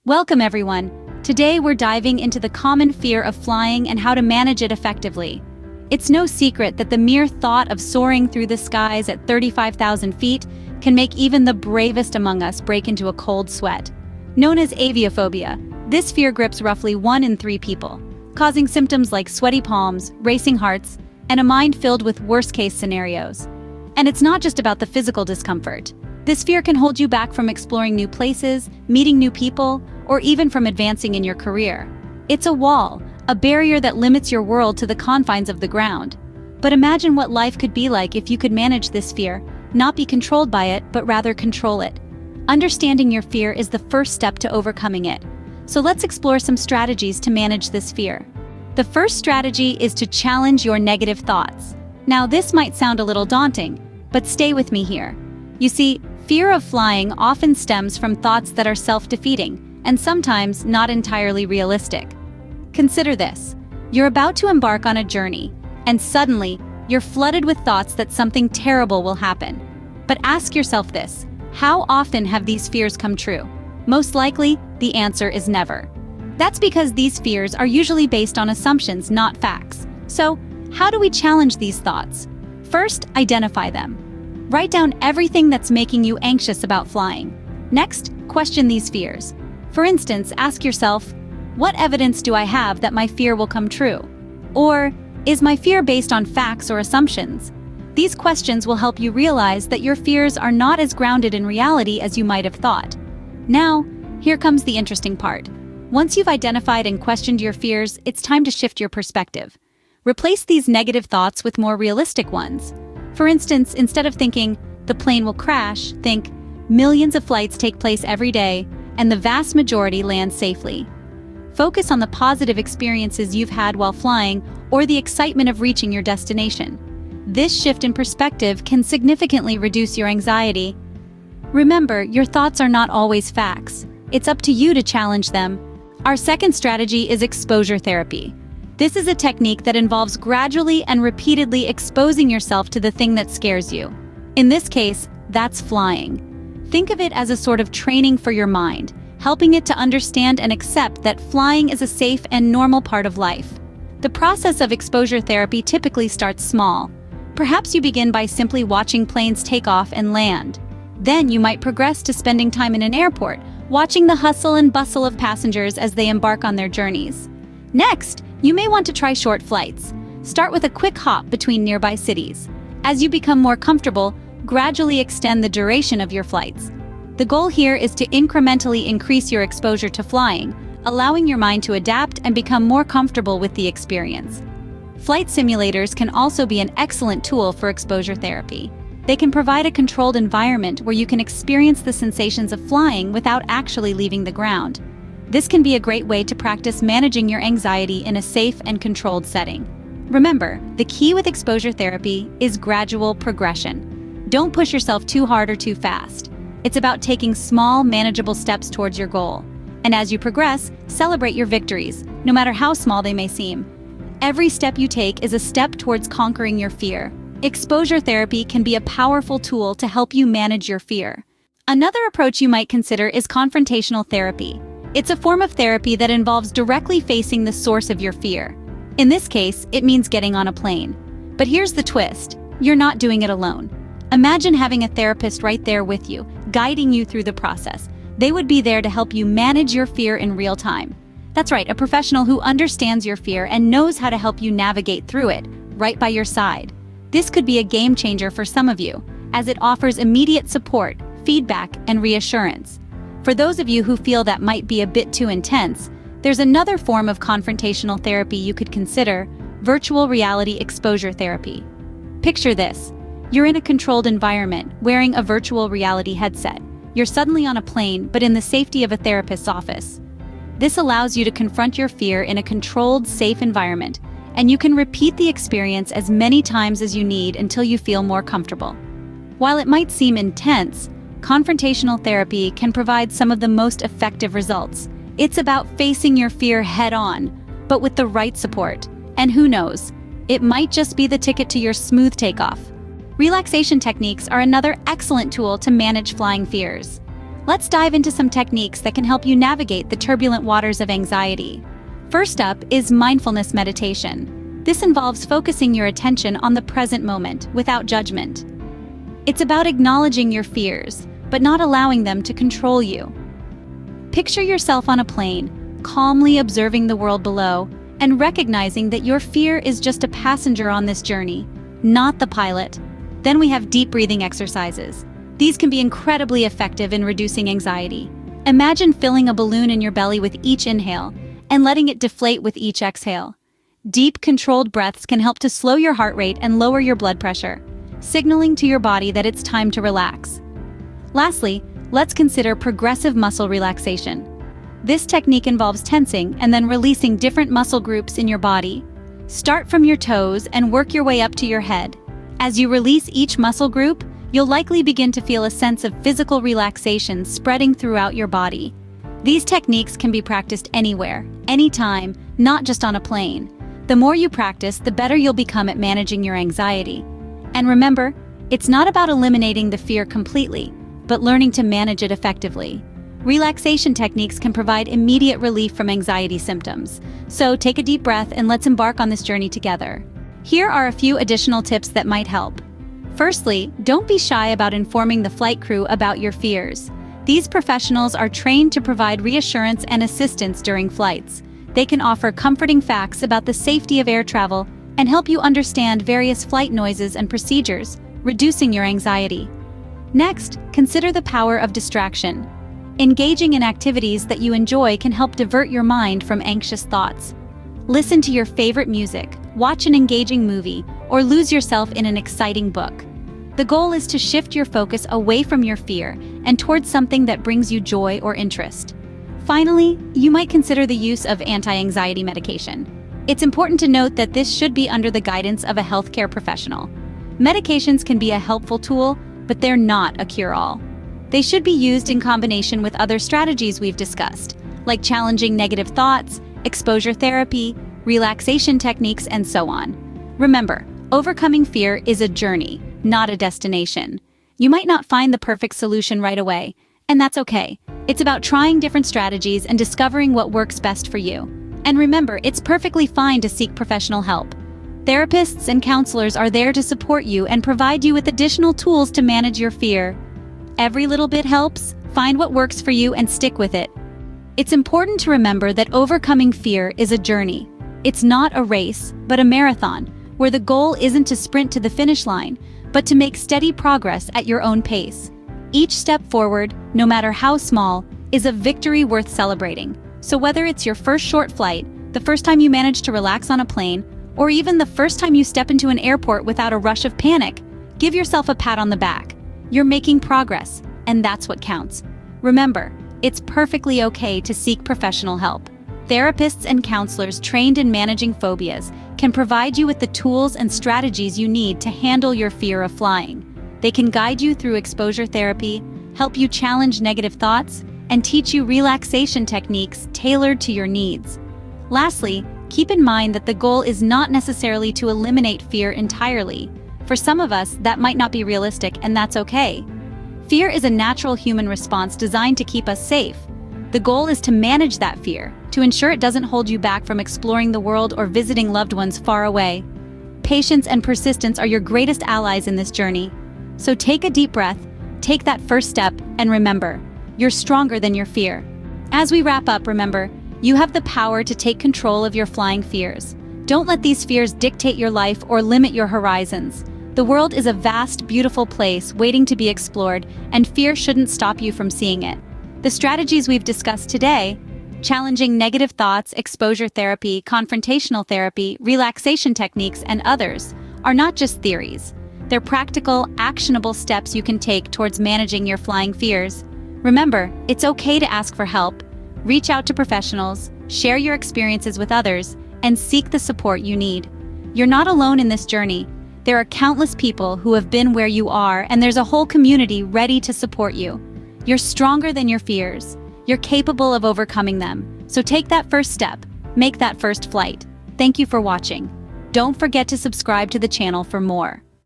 Welcome everyone. Today we're diving into the common fear of flying and how to manage it effectively. It's no secret that the mere thought of soaring through the skies at 35,000 feet can make even the bravest among us break into a cold sweat. Known as aviophobia, this fear grips roughly 1 in 3 people, causing symptoms like sweaty palms, racing hearts, and a mind filled with worst-case scenarios. And it's not just about the physical discomfort. This fear can hold you back from exploring new places, meeting new people, or even from advancing in your career. It's a wall, a barrier that limits your world to the confines of the ground. But imagine what life could be like if you could manage this fear, not be controlled by it, but rather control it. Understanding your fear is the first step to overcoming it. So let's explore some strategies to manage this fear. The first strategy is to challenge your negative thoughts. Now, this might sound a little daunting, but stay with me here. You see, fear of flying often stems from thoughts that are self-defeating and sometimes not entirely realistic. Consider this. You're about to embark on a journey, and suddenly, you're flooded with thoughts that something terrible will happen. But ask yourself this: how often have these fears come true? Most likely, the answer is never. That's because these fears are usually based on assumptions, not facts. So, how do we challenge these thoughts? First, identify them. Write down everything that's making you anxious about flying. Next, question these fears. For instance, ask yourself, what evidence do I have that my fear will come true? Or, is my fear based on facts or assumptions? These questions will help you realize that your fears are not as grounded in reality as you might have thought. Now, here comes the interesting part. Once you've identified and questioned your fears, it's time to shift your perspective. Replace these negative thoughts with more realistic ones. For instance, instead of thinking, the plane will crash, think, millions of flights take place every day, and the vast majority land safely. Focus on the positive experiences you've had while flying or the excitement of reaching your destination. This shift in perspective can significantly reduce your anxiety. Remember, your thoughts are not always facts. It's up to you to challenge them. Our second strategy is exposure therapy. This is a technique that involves gradually and repeatedly exposing yourself to the thing that scares you. In this case, that's flying. Think of it as a sort of training for your mind, helping it to understand and accept that flying is a safe and normal part of life. The process of exposure therapy typically starts small. Perhaps you begin by simply watching planes take off and land. Then you might progress to spending time in an airport, watching the hustle and bustle of passengers as they embark on their journeys. Next, you may want to try short flights. Start with a quick hop between nearby cities. As you become more comfortable, gradually extend the duration of your flights. The goal here is to incrementally increase your exposure to flying, allowing your mind to adapt and become more comfortable with the experience. Flight simulators can also be an excellent tool for exposure therapy. They can provide a controlled environment where you can experience the sensations of flying without actually leaving the ground. This can be a great way to practice managing your anxiety in a safe and controlled setting. Remember, the key with exposure therapy is gradual progression. Don't push yourself too hard or too fast. It's about taking small, manageable steps towards your goal. And as you progress, celebrate your victories, no matter how small they may seem. Every step you take is a step towards conquering your fear. Exposure therapy can be a powerful tool to help you manage your fear. Another approach you might consider is confrontational therapy. It's a form of therapy that involves directly facing the source of your fear. In this case, it means getting on a plane. But here's the twist: you're not doing it alone. Imagine having a therapist right there with you, guiding you through the process. They would be there to help you manage your fear in real time. That's right, a professional who understands your fear and knows how to help you navigate through it, right by your side. This could be a game changer for some of you, as it offers immediate support, feedback, and reassurance. For those of you who feel that might be a bit too intense, there's another form of confrontational therapy you could consider: virtual reality exposure therapy. Picture this. You're in a controlled environment, wearing a virtual reality headset. You're suddenly on a plane, but in the safety of a therapist's office. This allows you to confront your fear in a controlled, safe environment, and you can repeat the experience as many times as you need until you feel more comfortable. While it might seem intense, confrontational therapy can provide some of the most effective results. It's about facing your fear head-on, but with the right support. And who knows, it might just be the ticket to your smooth takeoff. Relaxation techniques are another excellent tool to manage flying fears. Let's dive into some techniques that can help you navigate the turbulent waters of anxiety. First up is mindfulness meditation. This involves focusing your attention on the present moment without judgment. It's about acknowledging your fears, but not allowing them to control you. Picture yourself on a plane, calmly observing the world below, and recognizing that your fear is just a passenger on this journey, not the pilot. Then we have deep breathing exercises. These can be incredibly effective in reducing anxiety. Imagine filling a balloon in your belly with each inhale and letting it deflate with each exhale. Deep, controlled breaths can help to slow your heart rate and lower your blood pressure, signaling to your body that it's time to relax. Lastly, let's consider progressive muscle relaxation. This technique involves tensing and then releasing different muscle groups in your body. Start from your toes and work your way up to your head. As you release each muscle group, you'll likely begin to feel a sense of physical relaxation spreading throughout your body. These techniques can be practiced anywhere, anytime, not just on a plane. The more you practice, the better you'll become at managing your anxiety. And remember, it's not about eliminating the fear completely, but learning to manage it effectively. Relaxation techniques can provide immediate relief from anxiety symptoms. So take a deep breath and let's embark on this journey together. Here are a few additional tips that might help. Firstly, don't be shy about informing the flight crew about your fears. These professionals are trained to provide reassurance and assistance during flights. They can offer comforting facts about the safety of air travel and help you understand various flight noises and procedures, reducing your anxiety. Next, consider the power of distraction. Engaging in activities that you enjoy can help divert your mind from anxious thoughts. Listen to your favorite music, watch an engaging movie, or lose yourself in an exciting book. The goal is to shift your focus away from your fear and towards something that brings you joy or interest. Finally, you might consider the use of anti-anxiety medication. It's important to note that this should be under the guidance of a healthcare professional. Medications can be a helpful tool, but they're not a cure-all. They should be used in combination with other strategies we've discussed, like challenging negative thoughts, exposure therapy, relaxation techniques, and so on. Remember, overcoming fear is a journey, not a destination. You might not find the perfect solution right away, and that's okay. It's about trying different strategies and discovering what works best for you. And remember, it's perfectly fine to seek professional help. Therapists and counselors are there to support you and provide you with additional tools to manage your fear. Every little bit helps. Find what works for you and stick with it. It's important to remember that overcoming fear is a journey. It's not a race, but a marathon, where the goal isn't to sprint to the finish line, but to make steady progress at your own pace. Each step forward, no matter how small, is a victory worth celebrating. So whether it's your first short flight, the first time you manage to relax on a plane, or even the first time you step into an airport without a rush of panic, give yourself a pat on the back. You're making progress, and that's what counts. Remember, it's perfectly okay to seek professional help. Therapists and counselors trained in managing phobias can provide you with the tools and strategies you need to handle your fear of flying. They can guide you through exposure therapy, help you challenge negative thoughts, and teach you relaxation techniques tailored to your needs. Lastly, keep in mind that the goal is not necessarily to eliminate fear entirely. For some of us, that might not be realistic, and that's okay. Fear is a natural human response designed to keep us safe. The goal is to manage that fear, to ensure it doesn't hold you back from exploring the world or visiting loved ones far away. Patience and persistence are your greatest allies in this journey. So take a deep breath, take that first step, and remember, you're stronger than your fear. As we wrap up, remember, you have the power to take control of your flying fears. Don't let these fears dictate your life or limit your horizons. The world is a vast, beautiful place waiting to be explored, and fear shouldn't stop you from seeing it. The strategies we've discussed today, challenging negative thoughts, exposure therapy, confrontational therapy, relaxation techniques, and others, are not just theories. They're practical, actionable steps you can take towards managing your flying fears. Remember, it's okay to ask for help. Reach out to professionals, share your experiences with others, and seek the support you need. You're not alone in this journey. There are countless people who have been where you are, and there's a whole community ready to support you. You're stronger than your fears. You're capable of overcoming them. So take that first step. Make that first flight. Thank you for watching. Don't forget to subscribe to the channel for more.